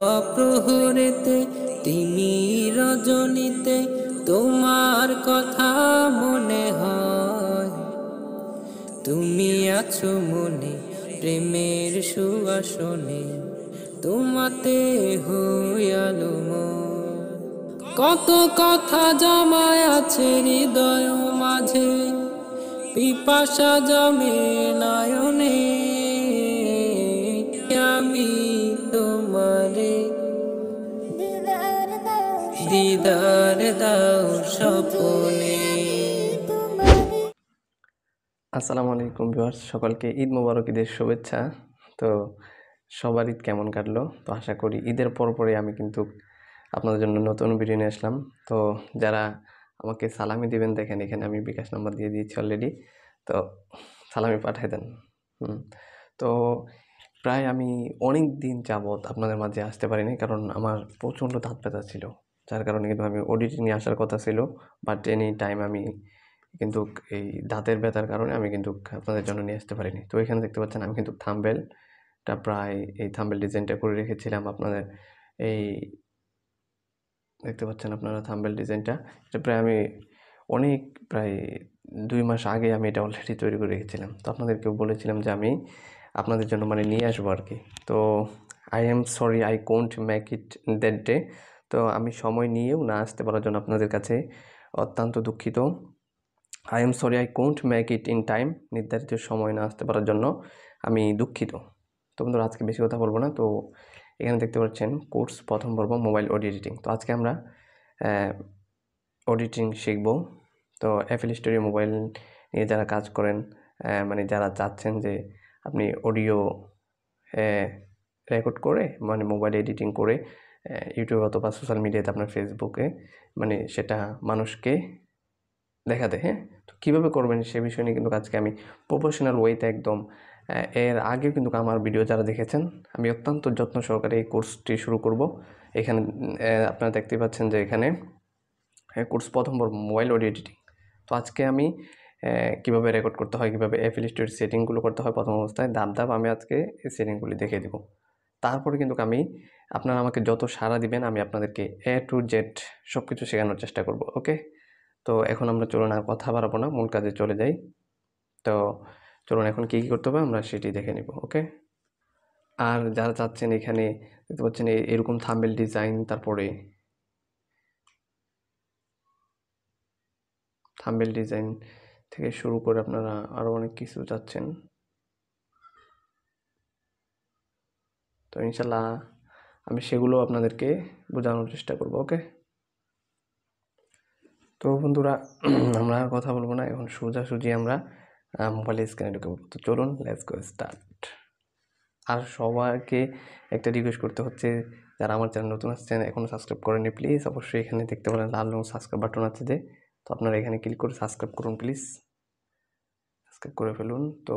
প্রহরেতে তিমি রজনীতে তোমার কথা মনে হয়, তুমি আছো মনে প্রেমের সুবাসনে, তোমাতে হইয়ালো কত কথা জমায় আছে হৃদয় মাঝে, পিপাসা জমে নয়নে, আমি তোমারে দিদার দাও স্বপনে। আসসালামু আলাইকুম ভিউয়ার্স, সকলকে ঈদ মোবারক, ঈদের শুভেচ্ছা। তো সবার ঈদ কেমন কাটলো? তো আশা করি ঈদের পরপরই আমি কিন্তু আপনাদের জন্য নতুন ভিডিও নিয়ে আসলাম। তো যারা আমাকে সালামি দিবেন, দেখেন এখানে আমি বিকাশ নাম্বার দিয়ে দিয়েছি অলরেডি, তো সালামি পাঠিয়ে দেন। তো প্রায় আমি অনেক দিন যাবৎ আপনাদের মাঝে আসতে পারিনি, কারণ আমার প্রচণ্ড দাঁত ব্যথা ছিল, যার কারণে কিন্তু আমি অডিটিংয়ে আসার কথা ছিল, বাট এনি টাইম আমি কিন্তু এই দাঁতের ব্যথার কারণে আমি কিন্তু আপনাদের জন্য নিয়ে আসতে পারিনি। তো এখানে দেখতে পাচ্ছেন আমি কিন্তু থাম্বনেলটা প্রায় এই থাম্বনেল ডিজাইনটা করে রেখেছিলাম আপনাদের। এই দেখতে পাচ্ছেন আপনারা থাম্বনেল ডিজাইনটা, এটা প্রায় আমি প্রায় 2 মাস আগে আমি এটা অলরেডি তৈরি করে রেখেছিলাম। তো আপনাদেরকেও বলেছিলাম যে আমি আপনাদের জন্য নিয়ে আসবো আর কি। তো I am sorry I can't make it that day. তো আমি সময় নিয়েও না আসতে পারার জন্য আপনাদের কাছে অত্যন্ত দুঃখিত। I am sorry I can't make it in time, নির্ধারিত সময় না আসতে পারার জন্য আমি দুঃখিত। তো বন্ধুরা, আজকে বেশি কথা বলবো না। তো এখানে দেখতে পাচ্ছেন কোর্স প্রথম পর্ব মোবাইল অডিও এডিটিং। তো আজকে আমরা অডিটিং শিখব। তো এফএল স্টুডিও মোবাইল নিয়ে যারা কাজ করেন, যারা চাচ্ছেন যে আপনি অডিও রেকর্ড করে মোবাইল এডিটিং করে ইউটিউব অথবা সোশ্যাল মিডিয়াতে আপনার ফেসবুকে সেটা মানুষকে দেখাতে, হ্যাঁ, তো কীভাবে করবেন সে বিষয় নিয়ে কিন্তু আজকে আমি প্রফেশনাল ওয়েতে একদম এর আগেও কিন্তু আমার ভিডিও যারা দেখেছেন, আমি অত্যন্ত যত্ন সহকারে এই কোর্সটি শুরু করব। এখানে আপনারা দেখতে পাচ্ছেন যে এখানে কোর্স প্রথম পর্ব মোবাইল অডিও এডিটিং। তো আজকে আমি কীভাবে রেকর্ড করতে হয়, কীভাবে এফএল স্টুডিওর সেটিংগুলো করতে হয় প্রথম অবস্থায় ধাপ ধাপ আমি আজকে এই সেটিংগুলি দেখিয়ে দেবো। তারপরে কিন্তু আপনারা আমাকে যত সাড়া দিবেন আমি আপনাদেরকে A to Z সব কিছু শেখানোর চেষ্টা করব। ওকে, তো এখন আমরা চলুন আর কথা বাড়াবো না, মূল কাজে চলে যাই। তো চলুন এখন কী করতে হবে আমরা সেটি দেখে নিব। ওকে, আর যারা চাচ্ছেন এখানে দেখতে পাচ্ছেন এরকম থাম্বনেল ডিজাইন, তারপরে থাম্বনেল ডিজাইন থেকে শুরু করে আপনারা আরও অনেক কিছু চাচ্ছেন, তো ইনশাল্লাহ আমি সেগুলো আপনাদেরকে বোঝানোর চেষ্টা করব। ওকে, তো বন্ধুরা আমরা আর কথা বলবো না, এখন সোজাসুজি আমরা মোবাইলের স্ক্রিনে ঢুকে পড়বো। তো চলুন, লেটস গো স্টার্ট। আর সবাইকে একটা রিকোয়েস্ট করতে হচ্ছে, যারা আমার চ্যানেল নতুন আসছেন এখনও সাবস্ক্রাইব করেনি, প্লিজ অবশ্যই এখানে দেখতে পারেন লাল রঙ সাবস্ক্রাইব বাটন আছে যে, তো আপনারা এখানে ক্লিক করে সাবস্ক্রাইব করুন, প্লিজ সাবস্ক্রাইব করে ফেলুন। তো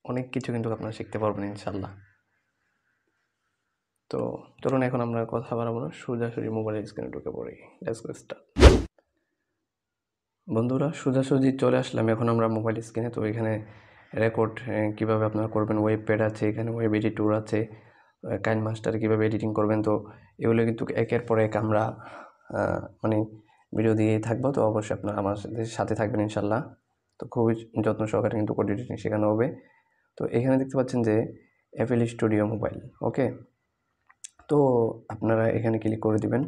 অনেক কিছু কিন্তু আপনারা শিখতে পারবেন ইনশাল্লাহ। তো চলুন এখন আমরা কথা বাড়াবো না, সোজাসুজি মোবাইলের স্ক্রিনে ঢুকে পড়ি। Let's go start. বন্ধুরা, সোজাসুজি চলে আসলাম এখন আমরা মোবাইল স্ক্রিনে। তো এখানে রেকর্ড কীভাবে আপনারা করবেন, ওয়েব প্যাড আছে, এখানে ওয়েব এডিটর আছে, কাইন মাস্টারে কীভাবে এডিটিং করবেন, তো এগুলো কিন্তু একের পর এক আমরা ভিডিও দিয়েই থাকবো। তো অবশ্যই আপনারা আমার সাথে থাকবেন ইনশাল্লাহ। তো খুবই যত্ন সহকারে কিন্তু কোড এডিটিং শেখানো হবে। তো এখানে দেখতে পাচ্ছেন যে এফএল স্টুডিও মোবাইল। ওকে, তো আপনারা এখানে ক্লিক করে দিবেন।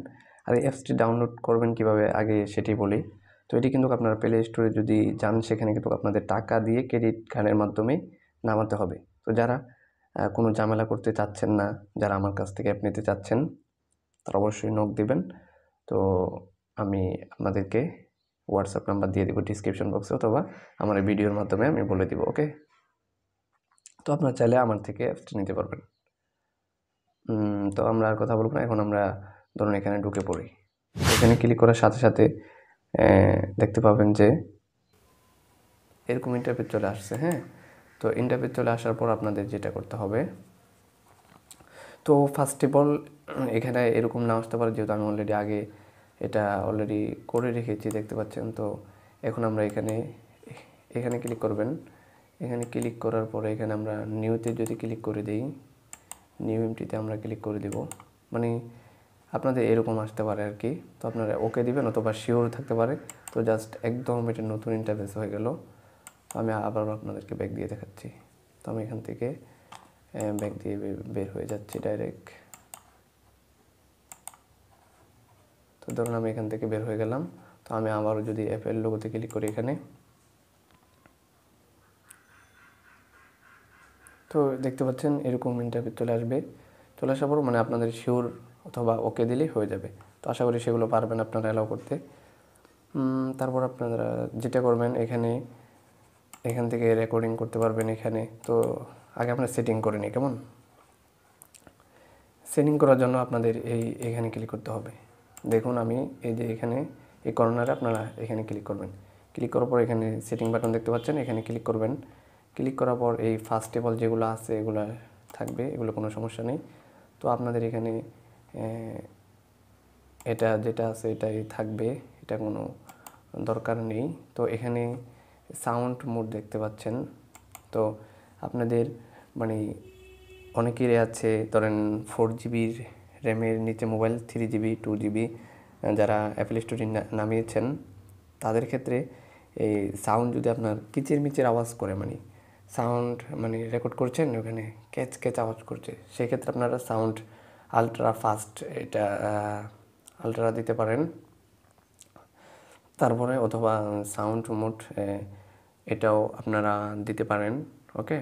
আর এই অ্যাপসটি ডাউনলোড করবেন কিভাবে আগে সেটি বলি। তো এটি কিন্তু আপনারা প্লে স্টোরে যদি যান, সেখানে কিন্তু আপনাদের টাকা দিয়ে ক্রেডিট কার্ডের মাধ্যমে নামাতে হবে। তো যারা কোনো ঝামেলা করতে চাচ্ছেন না, যারা আমার কাছ থেকে অ্যাপ নিতে চাচ্ছেন, তারা অবশ্যই নক দিবেন। তো আমি আপনাদেরকে হোয়াটসঅ্যাপ নাম্বার দিয়ে দেবো ডিসক্রিপশন বক্সে, অথবা আমার এই ভিডিওর মাধ্যমে আমি বলে দিব। ওকে, তো আপনারা চাইলে আমার থেকে অ্যাপসটি নিতে পারবেন। তো আমরা আর কথা বলবো না, এখন আমরা ধরুন এখানে ঢুকে পড়ি। এখানে ক্লিক করার সাথে সাথে দেখতে পাবেন যে এরকম ইন্টারফেস চলে আসছে। হ্যাঁ, তো ইন্টারফেস চলে আসার পর আপনাদের যেটা করতে হবে, তো ফার্স্ট অফ অল এখানে এরকম না আসতে পারে, যেহেতু আমি অলরেডি আগে এটা অলরেডি করে রেখেছি, দেখতে পাচ্ছেন। তো এখন আমরা এখানে ক্লিক করবেন। এখানে ক্লিক করার পরে এখানে আমরা নিউতে যদি ক্লিক করে দিই, নিউ এমটিতে আমরা ক্লিক করে দেব। মানে আপনাদের এরকম আসতে পারে আর কি। তো আপনারা ওকে দিবেন অথবা শিওর থাকতে পারে। তো জাস্ট একদম এটা নতুন ইন্টারফেস হয়ে গেল। আমি আবার আপনাদেরকে ব্যাক দিয়ে দেখাচ্ছি। তো আমি এখান থেকে ব্যাক দিয়ে বের হয়ে যাচ্ছি ডাইরেক্ট। তো ধরুন আমি এখান থেকে বের হয়ে গেলাম। তো আমি আবারও যদি অ্যাপেল লোগোতে ক্লিক করি এখানে, তো দেখতে পাচ্ছেন এরকম ইন্টারফেস চলে আসবে। চলে আসার পর মানে আপনাদের শিওর অথবা ওকে দিলেই হয়ে যাবে। তো আশা করি সেগুলো পারবেন আপনারা অ্যালাউ করতে। তারপর আপনারা যেটা করবেন এখান থেকে রেকর্ডিং করতে পারবেন এখানে। তো আগে আপনারা সেটিং করে নিই কেমন। সেটিং করার জন্য আপনাদের এখানে ক্লিক করতে হবে। দেখুন আমি এই যে এখানে এই কর্নারে আপনারা এখানে ক্লিক করবেন। ক্লিক করার পর এখানে সেটিং বাটন দেখতে পাচ্ছেন, এখানে ক্লিক করবেন। ক্লিক করার পর এই ফার্স্ট টেবল যেগুলো আছে এগুলো থাকবে, এগুলো কোনো সমস্যা নেই। তো আপনাদের এখানে এটা যেটা আছে এটাই থাকবে, এটা কোনো দরকার নেই। তো এখানে সাউন্ড মোড দেখতে পাচ্ছেন। তো আপনাদের মানে অনেকেরই আছে ধরেন 4GB র্যামের নিচে মোবাইল, 3GB 2GB যারা অ্যাপেল স্টোরে নামিয়েছেন তাদের ক্ষেত্রে এই সাউন্ড যদি আপনার কিচির মিচির আওয়াজ করে, মানে সাউন্ড মানে রেকর্ড করছেন ওখানে ক্যাচ ক্যাচ আওয়াজ করছে, সেক্ষেত্রে আপনারা সাউন্ড আলট্রা ফাস্ট এটা আলট্রা দিতে পারেন। তারপরে অথবা সাউন্ড মোড এটাও আপনারা দিতে পারেন। ওকে,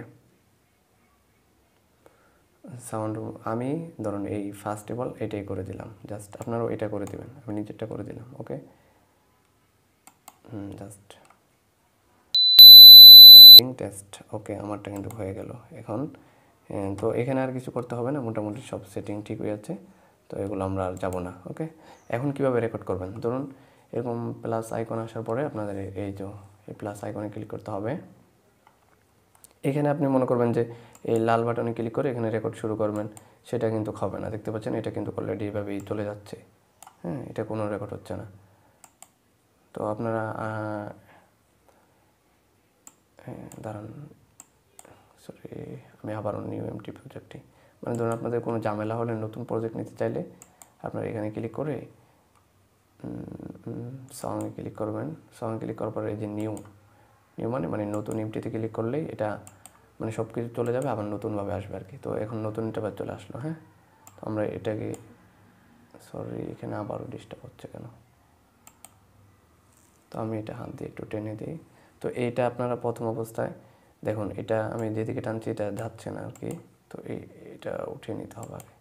সাউন্ড আমি ধরুন এই ফার্স্ট অফ অল এটাই করে দিলাম, জাস্ট আপনারাও এটা করে দেবেন, আমি নিজেরটা করে দিলাম। ওকে, জাস্ট সেন্ডিং টেস্ট। ওকে, আমারটা কিন্তু হয়ে গেল এখন। তো এখানে আর কিছু করতে হবে না, মোটামুটি সব সেটিং ঠিক হয়ে যাচ্ছে। তো এগুলো আমরা আর যাবো না। ওকে, এখন কিভাবে রেকর্ড করবেন, ধরুন এরকম প্লাস আইকন আসার পরে আপনাদের এই যে এই প্লাস আইকনে ক্লিক করতে হবে। এখানে আপনি মনে করবেন যে এই লাল বাটনে ক্লিক করে এখানে রেকর্ড শুরু করবেন, সেটা কিন্তু হবে না। দেখতে পাচ্ছেন এটা কিন্তু অলরেডি এভাবেই চলে যাচ্ছে। হ্যাঁ, এটা কোনো রেকর্ড হচ্ছে না। তো আপনারা দাঁড়ান, সরি আমি আবারও নিউ এমটি প্রজেক্টে, মানে ধরুন আপনাদের কোনো ঝামেলা হলে নতুন প্রজেক্ট নিতে চাইলে আপনারা এখানে ক্লিক করে সঙ্গে ক্লিক করবেন। সঙ্গে ক্লিক করার পরে এই যে নিউ মানে নতুন এমটিতে ক্লিক করলেই এটা মানে সব কিছু চলে যাবে, আবার নতুনভাবে আসবে আর কি। তো এখন নতুন ইন্টারফেস চলে আসলো। হ্যাঁ, তো আমরা এটাকে, সরি এখানে আবারও ডিস্টার্ব হচ্ছে কেন, তো আমি এটা হাত দিয়ে একটু টেনে দিই। তো এইটা আপনারা প্রথম অবস্থায় দেখুন, এটা আমি যেদিকে টানছি এটা যাচ্ছে না আর কি। তো এটা উঠিয়ে নিতে হবে আগে।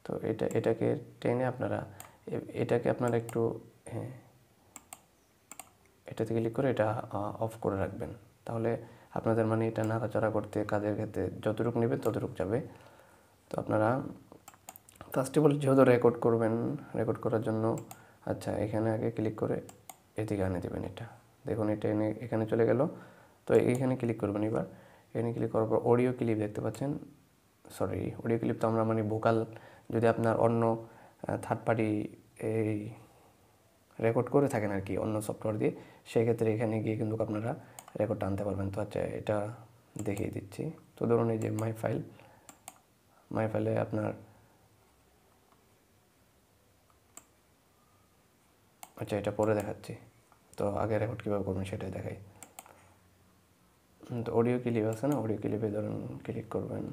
তো এটাকে টেনে আপনারা এটাকে আপনারা একটু হ্যাঁ এটাতে ক্লিক করে এটা অফ করে রাখবেন। তাহলে আপনাদের মানে এটা নাড়াচাড়া করতে কাজের ক্ষেত্রে যতটুকু নেবেন ততটুকু যাবে। তো আপনারা ফার্স্ট অফ অল যেহেতু রেকর্ড করবেন, রেকর্ড করার জন্য আচ্ছা এখানে আগে ক্লিক করে এদিকে আনে দেবেন। এটা দেখুন এটা এনে এখানে চলে গেল। তো এইখানে ক্লিক করবেন। এবার এখানে ক্লিক করার পর অডিও ক্লিপ দেখতে পাচ্ছেন, সরি অডিও ক্লিপ তো আমরা মানে ভোকাল, যদি আপনার অন্য থার্ড পার্টি এই রেকর্ড করে থাকেন আর কি অন্য সফটওয়্যার দিয়ে, সেক্ষেত্রে এখানে গিয়ে কিন্তু আপনারা রেকর্ডটা আনতে পারবেন। তো আচ্ছা এটা দেখিয়ে দিচ্ছি। তো ধরুন এই যে মাই ফাইলে আপনার আচ্ছা এটা পরে দেখাচ্ছি। তো আগে রেকর্ড কীভাবে করবেন সেটাই দেখাই। তো অডিও ক্লিপ আছে না, অডিও ক্লিপে ধরুন ক্লিক করবেন।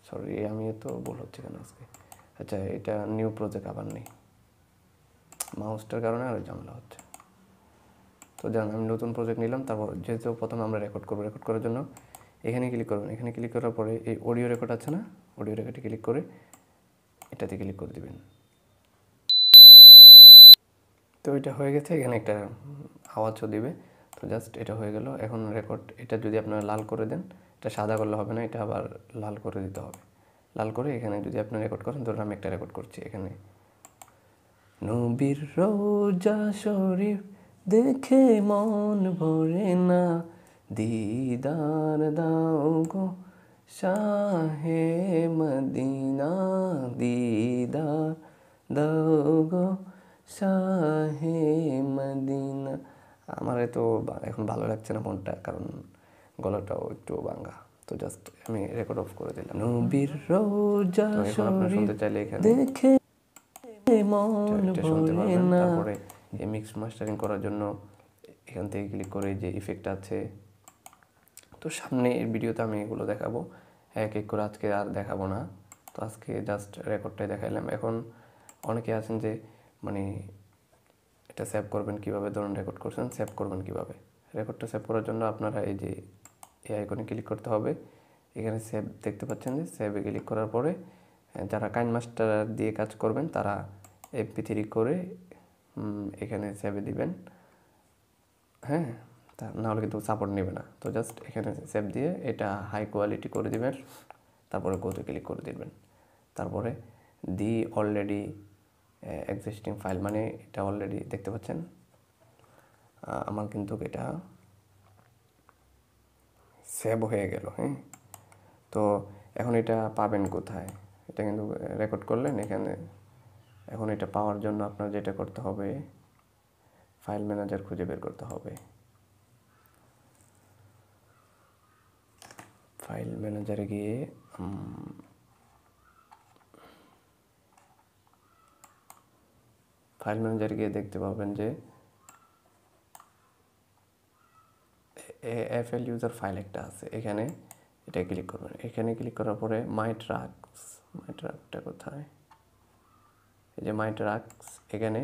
সরি আমি তো ভুল হচ্ছে কেন আজকে। আচ্ছা এটা নিউ প্রজেক্ট আবার নেই, মাউসটার কারণে আর ঝামেলা হচ্ছে। তো জান আমি নতুন প্রজেক্ট নিলাম। তারপর যেহেতু প্রথমে আমরা রেকর্ড করবো, রেকর্ড করার জন্য এখানে ক্লিক করবেন। এখানে ক্লিক করার পরে এই অডিও রেকর্ড আছে না, অডিও রেকর্ডে ক্লিক করে এটাতে ক্লিক করে দেবেন। তো এটা হয়ে গেছে, এখানে একটা আওয়াজও দিবে। তো জাস্ট এটা হয়ে গেল। এখন রেকর্ড এটা যদি আপনারা লাল করে দেন, এটা সাদা করলে হবে না, এটা আবার লাল করে দিতে হবে। লাল করে এখানে যদি আপনি রেকর্ড করেন, ধরুন আমি একটা রেকর্ড করছি এখানে, নবীর রোজা শরীফ দেখে মন ভরে না, দিদার দাও গো শাহে মদিনা, দিদার দাও গো শাহে মদিনা। আমার তো এখন ভালো লাগছে না মনটা, কারণ গলাটাও একটু ভাঙা। তো জাস্ট আমি রেকর্ড অফ করে দিলাম। নবীর রওজা এখন আপনারা শুনতে চাইলে এখানে দেখে এটা শুনতে পারবেন। তারপরে এই মিক্স মাস্টারিং করার জন্য এখান থেকে ক্লিক করে যে ইফেক্ট আছে, তো সামনে এর ভিডিওতে আমি এগুলো দেখাবো, এক এক করে আজকে আর দেখাবো না। তো আজকে জাস্ট রেকর্ডটাই দেখাইলাম। এখন অনেকে আছেন যে মানে এটা সেভ করবেন কীভাবে, ধরুন রেকর্ড করছেন, সেভ করবেন কীভাবে। রেকর্ডটা সেভ করার জন্য আপনারা এই যে এই আইকনে ক্লিক করতে হবে। এখানে সেভ দেখতে পাচ্ছেন যে সেভে ক্লিক করার পরে যারা কাইন মাস্টার দিয়ে কাজ করবেন তারা MP3 করে এখানে সেভে দিবেন, হ্যাঁ, তা নাহলে কিন্তু সাপোর্ট নেবে না। তো জাস্ট এখানে সেভ দিয়ে এটা হাই কোয়ালিটি করে দিবেন, তারপরে গোতে ক্লিক করে দিবেন। তারপরে দি অলরেডি এক্সিস্টিং ফাইল, মানে এটা অলরেডি দেখতে পাচ্ছেন আমার কিন্তু এটা সেভ হয়ে গেল। হ্যাঁ, তো এখন এটা পাবেন কোথায়? এটা কিন্তু রেকর্ড করলেন এখানে। এখন এটা পাওয়ার জন্য আপনার যেটা করতে হবে, ফাইল ম্যানেজার খুঁজে বের করতে হবে। ফাইল ম্যানেজারে গিয়ে দেখতে পাবেন যে এফএল ইউজার ফাইল একটা আছে, এখানে এটা ক্লিক করবেন। এখানে ক্লিক করার পরে মাই ট্রাকটা কোথায়? এই যে মাই ট্রাকস, এখানে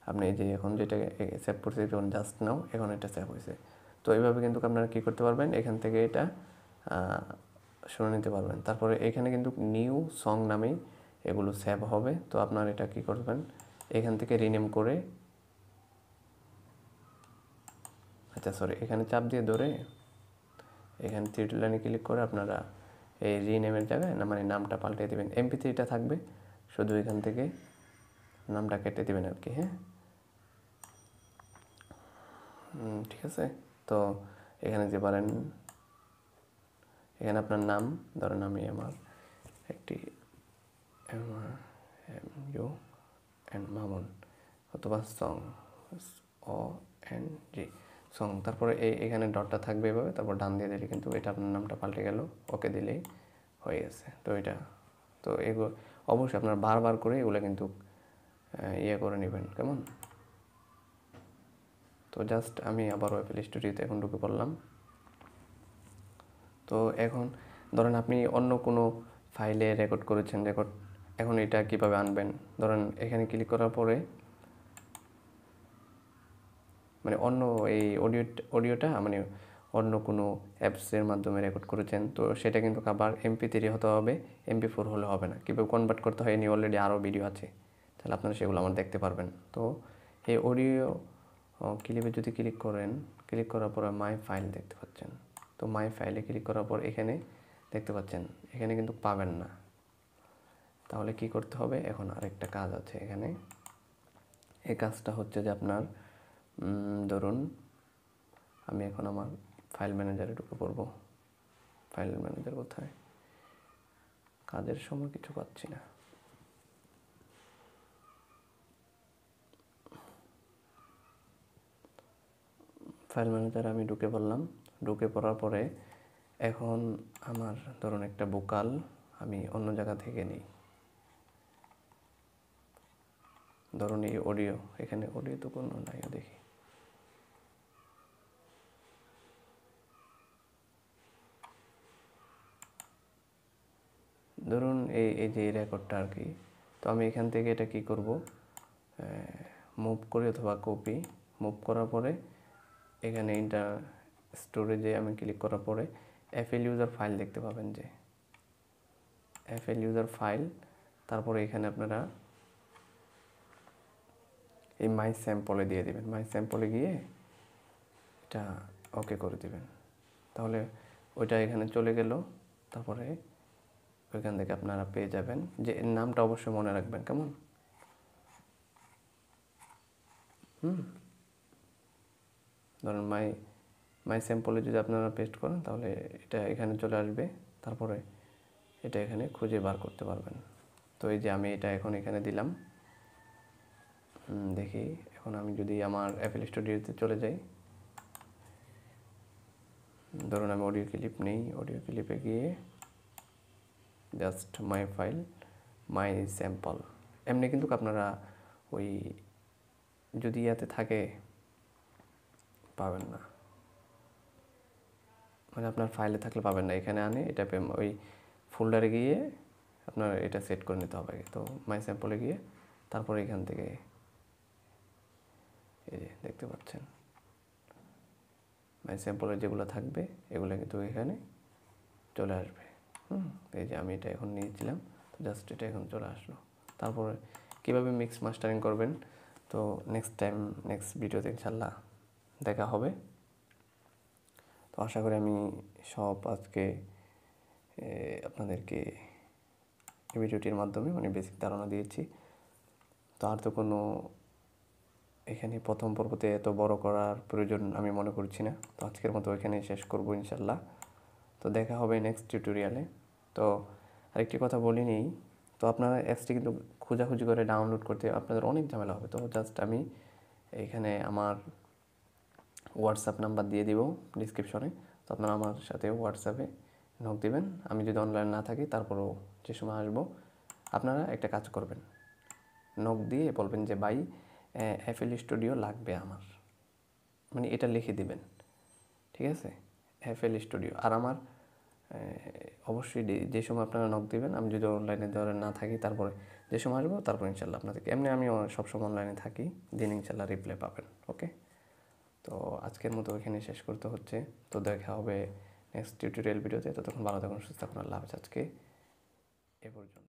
আপনি এই যে এখন যেটা সেভ করছে যখন জাস্ট নাও, এখন এটা সেভ হয়েছে। তো এইভাবে কিন্তু আপনারা কী করতে পারবেন, এখান থেকে এটা শুনে নিতে পারবেন। তারপরে এখানে কিন্তু নিউ সং নামেই এগুলো সেভ হবে। তো আপনারা এটা কী করবেন, এখান থেকে রিনেম করে, আচ্ছা সরি, এখানে চাপ দিয়ে ধরে এখানে থ্রি লাইনে ক্লিক করে আপনারা এই রিনেমের জায়গায় না মানে নামটা পাল্টে দেবেন। MP3টা থাকবে, শুধু এখান থেকে নামটা কেটে দেবেন আর কি। হ্যাঁ, ঠিক আছে। তো এখানে যে পারেন, এখানে আপনার নাম ধরেন আমি আমার একটি মামুন অথবা সং ONG সং, তারপরে এখানে ডটটা থাকবে এভাবে, তারপর ডান দিয়ে দিলে কিন্তু এটা আপনার নামটা পাল্টে গেল, ওকে দিলেই হয়ে গেছে। তো এটা তো এগুলো অবশ্যই আপনার বারবার করে এগুলো কিন্তু ইয়ে করে নেবেন, কেমন? তো জাস্ট আমি আবারও এফএল স্টুডিওতে এখন ঢুকে পড়লাম। তো এখন ধরেন আপনি অন্য কোনো ফাইলে রেকর্ড করেছেন, এখন এটা কিভাবে আনবেন? ধরেন এখানে ক্লিক করার পরে মানে অন্য এই অডিওটা মানে অন্য কোনো অ্যাপসের মাধ্যমে রেকর্ড করেছেন, তো সেটা কিন্তু আবার MP3 হতে হবে, MP4 হলে হবে না। কীভাবে কনভার্ট করতে হয় নিয়ে অলরেডি আরও ভিডিও আছে, তাহলে আপনারা সেগুলো আমার দেখতে পারবেন। তো এই অডিও ক্লিপে যদি ক্লিক করার পরে মাই ফাইল দেখতে পাচ্ছেন। তো মাই ফাইলে ক্লিক করার পর এখানে দেখতে পাচ্ছেন, এখানে কিন্তু পাবেন না। তাহলে কি করতে হবে? এখন আরেকটা কাজ আছে এখানে। এই কাজটা হচ্ছে যে আপনার ধরুন আমি এখন আমার ফাইল ম্যানেজারে ঢুকে পড়ব। ফাইল ম্যানেজার কোথায়? কাজের সময় কিছু পাচ্ছি না। ফাইল ম্যানেজারে আমি ঢুকে পড়লাম। ঢুকে পড়ার পরে এখন আমার ধরুন একটা ভোকাল আমি অন্য জায়গা থেকে নিই। ধরুন এই অডিও, এখানে অডিও তো কোনো নাই, দেখি। ধরুন এই যে রেকর্ডটা আর কি। তো আমি এখান থেকে এটা কি করব, মুভ করি অথবা কপি। মুভ করার পরে এখানে স্টোরেজে আমি ক্লিক করার পরে এফএল ইউজার ফাইল দেখতে পাবেন, যে এফএল ইউজার ফাইল। তারপরে এখানে আপনারা এই মাই স্যাম্পলে দিয়ে দেবেন। মাই স্যাম্পলে গিয়ে এটা ওকে করে দেবেন, তাহলে ওইটা এখানে চলে গেল। তারপরে ওইখান থেকে আপনারা পেয়ে যাবেন, যে নামটা অবশ্যই মনে রাখবেন, কেমন? ধরুন মাই স্যাম্পলে যদি আপনারা পেস্ট করেন তাহলে এটা এখানে চলে আসবে। তারপরে এটা এখানে খুঁজে বার করতে পারবেন। তো এই যে আমি এটা এখন এখানে দিলাম। দেখি এখন আমি যদি আমার এফএল স্টুডিওতে চলে যাই, ধরুন আমি অডিও ক্লিপ নেই, অডিও ক্লিপে গিয়ে just my file, my sample. এমনি কিন্তু আপনারা ওই যদি ইয়াতে থাকে পাবেন না, মানে আপনার ফাইলে থাকলে পাবেন না। এখানে আনে এটা ওই ফোল্ডারে গিয়ে আপনার এটা সেট করে নিতে হবে। তো মাই স্যাম্পলে গিয়ে তারপরে এখান থেকে এই যে দেখতে পাচ্ছেন মাই স্যাম্পলে যেগুলো থাকবে এগুলো কিন্তু এখানে চলে আসবে। এই যে আমি এটা এখন নিয়েছিলাম, তো জাস্ট এটা এখন চলে আসলো। তারপরে কীভাবে মিক্স মাস্টারিং করবেন তো নেক্সট টাইম নেক্সট ভিডিওতে ইনশাল্লাহ দেখা হবে। তো আশা করি আমি সব আজকে আপনাদেরকে এই ভিডিওটির মাধ্যমে মানে বেসিক ধারণা দিয়েছি। তো আর তো কোনো এখানে প্রথম পর্বতে এত বড় করার প্রয়োজন আমি মনে করছি না। তো আজকের মতো এখানে শেষ করব ইনশাল্লাহ। তো দেখা হবে নেক্সট টিউটোরিয়ালে। তো আরেকটি কথা বলিনি, তো আপনারা অ্যাপসটি কিন্তু খোঁজাখুঁজি করে ডাউনলোড করতে আপনাদের অনেক ঝামেলা হবে। তো জাস্ট আমি এইখানে আমার হোয়াটসঅ্যাপ নাম্বার দিয়ে দিব ডিসক্রিপশনে। তো আপনারা আমার সাথে হোয়াটসঅ্যাপে নক দিবেন। আমি যদি অনলাইন না থাকি তারপরেও যে সময় আসবো আপনারা একটা কাজ করবেন, নক দিয়ে বলবেন যে ভাই এফএল স্টুডিও লাগবে আমার, মানে এটা লিখে দিবেন, ঠিক আছে, এফএল স্টুডিও। আর আমার অবশ্যই যে সময় আপনারা নক দিবেন, আমি যদি অনলাইনে ধরে না থাকি তারপরে যে সময় আসবো তারপর ইনশাল্লাহ আপনাদেরকে, এমনি আমি সবসময় অনলাইনে থাকি, দিন ইনশাল্লাহ রিপ্লাই পাবেন। ওকে, তো আজকের মতো এখানে শেষ করতে হচ্ছে। তো দেখা হবে নেক্সট টিউটোরিয়াল ভিডিওতে। ততক্ষণ ভালো থাকুন, সুস্থ থাকুন, আল্লাহ হাফেজ। আজকে এ পর্যন্ত।